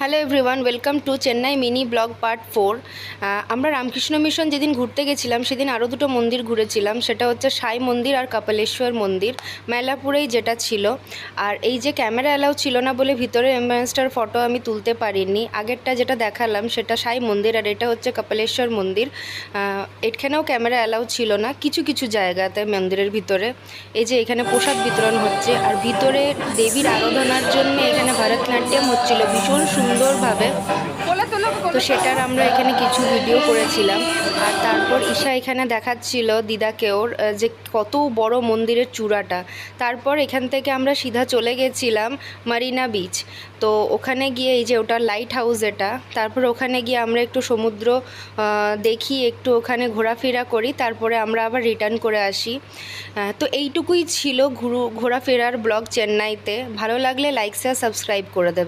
Hello everyone, welcome to Chennai mini blog part 4। আমরা Ramakrishna mission যেদিন ঘুরতে গেছিলাম সেদিন আরও দুটো মন্দির ঘুরেছিলাম। সেটা হচ্ছে সাই মন্দির আর কপালেশ্বর মন্দির, মেলাপুরেই যেটা ছিল। আর এই যে ক্যামেরা অ্যালাউ ছিল না বলে ভিতরে এম্বারেন্সটার ফটো আমি তুলতে পারিনি। আগেরটা যেটা দেখালাম সেটা সাই মন্দির আর এটা হচ্ছে কপালেশ্বর মন্দির। এখানেও ক্যামেরা অ্যালাউ ছিল না কিছু কিছু জায়গাতে মন্দিরের ভিতরে। এই যে এখানে প্রসাদ বিতরণ হচ্ছে আর ভিতরে দেবীর আরাধনার জন্য এখানে ভরতনাট্যম হচ্ছিল ভীষণ সুন্দরভাবে। তো সেটার আমরা এখানে কিছু ভিডিও করেছিলাম। আর তারপর ঈশা এখানে দেখাচ্ছিল দিদাকেও যে কত বড় মন্দিরের চূড়াটা। তারপর এখান থেকে আমরা সিধা চলে গেছিলাম মারিনা বিচ। তো ওখানে গিয়ে এই যে ওটা লাইট হাউস এটা, তারপর ওখানে গিয়ে আমরা একটু সমুদ্র দেখি, একটু ওখানে ঘোরাফেরা করি, তারপরে আমরা আবার রিটার্ন করে আসি। তো এইটুকুই ছিল ঘোরাফেরার ব্লগ চেন্নাইতে। ভালো লাগলে লাইক শেয়ার সাবস্ক্রাইব করে দেবে।